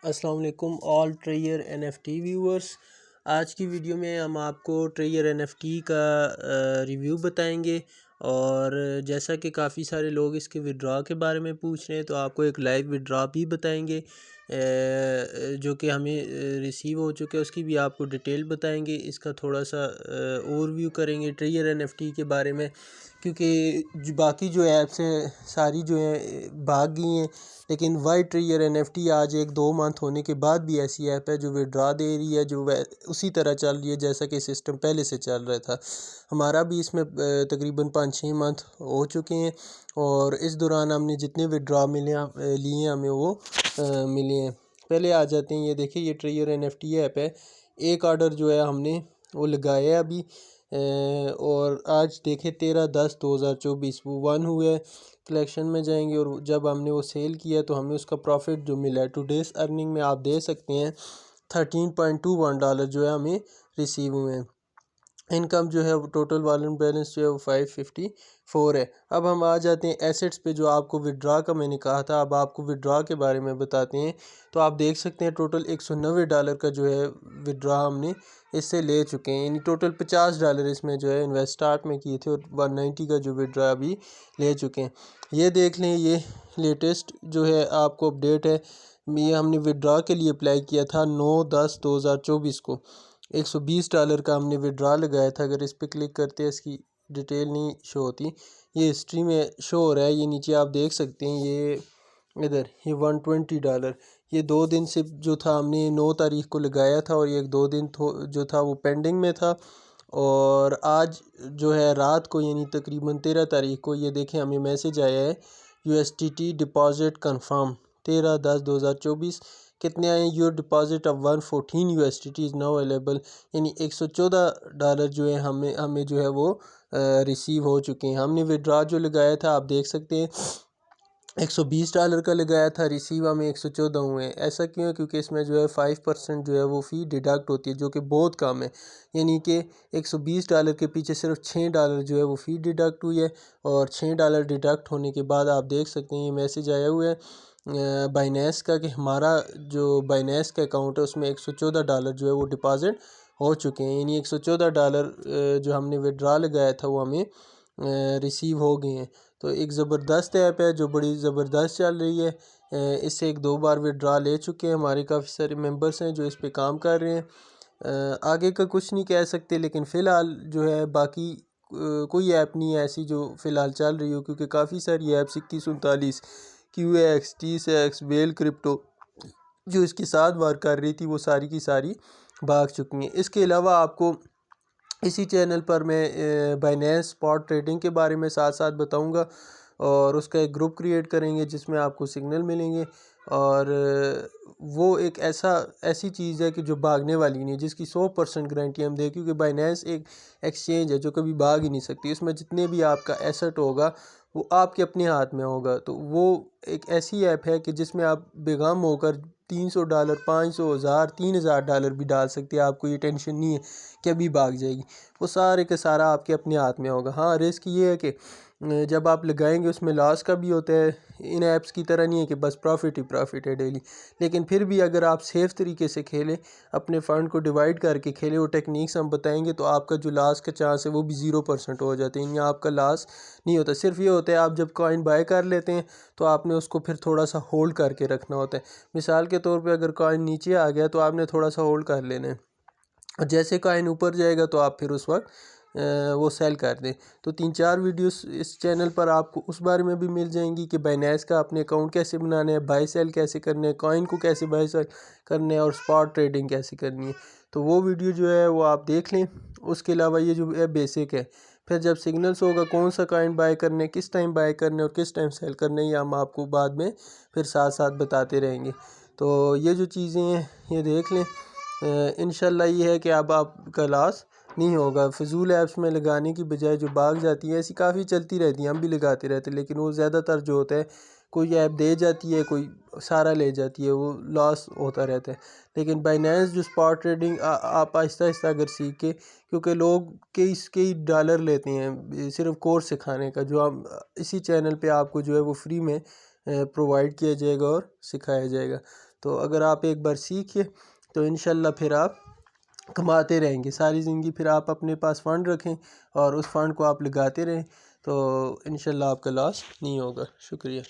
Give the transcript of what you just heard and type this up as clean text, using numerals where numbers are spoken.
अस्सलाम वालेकुम all ट्रेयर NFT viewers. आज की वीडियो में हम आपको ट्रेयर एनएफटी का रिव्यू बताएंगे। और जैसा कि काफ़ी सारे लोग इसके विड्रॉ के बारे में पूछ रहे हैं, तो आपको एक लाइव विड्रॉ भी बताएंगे जो कि हमें रिसीव हो चुके हैं, उसकी भी आपको डिटेल बताएंगे। इसका थोड़ा सा ओवरव्यू करेंगे ट्रेयर एनएफटी के बारे में, क्योंकि बाकी जो ऐप्स हैं सारी जो हैं भाग गई हैं, लेकिन वाई ट्रेयर एनएफटी आज 1-2 मंथ होने के बाद भी ऐसी ऐप है जो विड्रॉ दे रही है, जो उसी तरह चल रही है जैसा कि सिस्टम पहले से चल रहा था। हमारा भी इसमें तकरीबन 5-6 मंथ हो चुके हैं, और इस दौरान हमने जितने विड्रॉ लिए हमें वो मिले हैं। पहले आ जाते हैं, ये देखिए ये ट्रेयर एनएफटी ऐप है। एक ऑर्डर जो है हमने वो लगाया है अभी, और आज देखें 13/10/2024 वो 1 हुए। कलेक्शन में जाएंगे और जब हमने वो सेल किया तो हमें उसका प्रॉफिट जो मिला है टुडेस अर्निंग में आप दे सकते हैं $13.21 जो है हमें रिसीव हुए हैं। इनकम जो है वो टोटल वॉलेट बैलेंस जो है वो 554 है। अब हम आ जाते हैं एसेट्स पे, जो आपको विड्रॉ का मैंने कहा था। अब आपको विड्रॉ के बारे में बताते हैं। तो आप देख सकते हैं टोटल $190 का जो है विड्रॉ हमने इससे ले चुके हैं, यानी टोटल $50 इसमें जो है इन्वेस्ट स्टार्ट में किए थे, और 190 का जो विड्रॉ अभी ले चुके हैं। ये देख लें, ये लेटेस्ट जो है आपको अपडेट है। ये हमने विड्रॉ के लिए अप्लाई किया था 9/10/2024 को। $120 का हमने विड्रॉ लगाया था। अगर इस पर क्लिक करते हैं, इसकी डिटेल नहीं शो होती, ये हिस्ट्री में शो हो रहा है। ये नीचे आप देख सकते हैं, ये इधर ये $120 ये 2 दिन से जो था हमने 9 तारीख को लगाया था, और ये 2 दिन जो था वो पेंडिंग में था। और आज जो है रात को यानी तकरीबन 13 तारीख को ये देखें हमें मैसेज आया है, USDT डिपॉजिट कंफर्म 13/10/2024। कितने आए? Your deposit of 114 USDT is now available, यानी $114 जो है हमें जो है वो रिसीव हो चुके हैं। हमने विड्रॉ जो लगाया था आप देख सकते हैं $120 का लगाया था, रिसीव हमें 114 हुए हैं। ऐसा क्यों है? क्योंकि इसमें जो है 5% जो है वो फ़ी डिडक्ट होती है, जो कि बहुत कम है। यानी कि $120 के पीछे सिर्फ $6 जो है वो फ़ी डिडक्ट हुई है, और $6 डिडक्ट होने के बाद आप देख सकते हैं ये मैसेज आया हुआ है बाइनेंस का, कि हमारा जो बाइनेंस का अकाउंट है उसमें $114 जो है वो डिपॉज़िट हो चुके हैं। यानी $114 जो हमने विड्रॉ लगाया था वो हमें रिसीव हो गए हैं। तो एक ज़बरदस्त ऐप है जो बड़ी ज़बरदस्त चल रही है। इससे 1-2 बार विड्रॉ ले चुके हैं, हमारे काफ़ी सारे मेंबर्स हैं जो इस पे काम कर रहे हैं। आगे का कुछ नहीं कह सकते, लेकिन फ़िलहाल जो है बाकी कोई ऐप नहीं है ऐसी जो फ़िलहाल चल रही हो, क्योंकि काफ़ी सारी apps 2139 QX TSX well crypto जो इसके साथ वर्क कर रही थी वो सारी की सारी भाग चुकी हैं। इसके अलावा आपको इसी चैनल पर मैं बाइनेंस स्पॉट ट्रेडिंग के बारे में साथ साथ बताऊंगा, और उसका एक ग्रुप क्रिएट करेंगे जिसमें आपको सिग्नल मिलेंगे। और वो एक ऐसी चीज़ है कि जो भागने वाली नहीं है, जिसकी 100% गारंटी हम दें, क्योंकि बाइनेंस एक एक्सचेंज है जो कभी भाग ही नहीं सकती। उसमें जितने भी आपका एसेट होगा वो आपके अपने हाथ में होगा। तो वो एक ऐसी ऐप है कि जिसमें आप बेगम होकर $300, 500, 1000, $3000 भी डाल सकते हैं। आपको ये टेंशन नहीं है कि अभी भाग जाएगी, वो सारे के सारा आपके अपने हाथ में होगा। हाँ, रिस्क ये है कि जब आप लगाएंगे उसमें लॉस का भी होता है। इन ऐप्स की तरह नहीं है कि बस प्रॉफिट ही प्रॉफिट है डेली, लेकिन फिर भी अगर आप सेफ़ तरीके से खेलें, अपने फ़ंड को डिवाइड करके खेलें, वो टेक्निक्स हम बताएंगे, तो आपका जो लॉस का चांस है वो भी 0% हो जाते हैं। यानी आपका लॉस नहीं होता। सिर्फ ये होता है आप जब कॉइन बाय कर लेते हैं तो आपने उसको फिर थोड़ा सा होल्ड करके रखना होता है। मिसाल के तौर पर अगर कॉइन नीचे आ गया तो आपने थोड़ा सा होल्ड कर लेना है, और जैसे कॉइन ऊपर जाएगा तो आप फिर उस वक्त वो सेल कर दें। तो 3-4 वीडियोस इस चैनल पर आपको उस बारे में भी मिल जाएंगी कि बाइनेंस का अपने अकाउंट कैसे बनाना है, बाई सेल कैसे करना है, कॉइन को कैसे बाई सेल करना है, और स्पॉट ट्रेडिंग कैसे करनी है। तो वो वीडियो जो है वो आप देख लें। उसके अलावा ये जो है बेसिक है। फिर जब सिग्नल्स होगा कौन सा कॉइन बाय करने, किस टाइम बाय करने और किस टाइम सेल करने, ये हम आपको बाद में फिर साथ साथ बताते रहेंगे। तो ये जो चीज़ें हैं ये देख लें। इंशाल्लाह ये है कि अब आपका लॉस नहीं होगा। फ़िज़ूल ऐप्स में लगाने की बजाय जो भाग जाती है, ऐसी काफ़ी चलती रहती हैं, हम भी लगाते रहते हैं, लेकिन वो ज़्यादातर जो होता है कोई ऐप दे जाती है, कोई सारा ले जाती है, वो लॉस होता रहता है। लेकिन बाइनेंस जो स्पॉट ट्रेडिंग आप आहिस्ता आहिस्ता अगर सीख के, क्योंकि लोग कई डॉलर लेते हैं सिर्फ कोर्स सिखाने का, जो हम इसी चैनल पे आपको जो है वो फ्री में प्रोवाइड किया जाएगा और सिखाया जाएगा। तो अगर आप एक बार सीखिए तो इंशाल्लाह फिर आप कमाते रहेंगे सारी ज़िंदगी। फिर आप अपने पास फ़ंड रखें और उस फ़ंड को आप लगाते रहें तो इंशाल्लाह आपका लॉस नहीं होगा। शुक्रिया।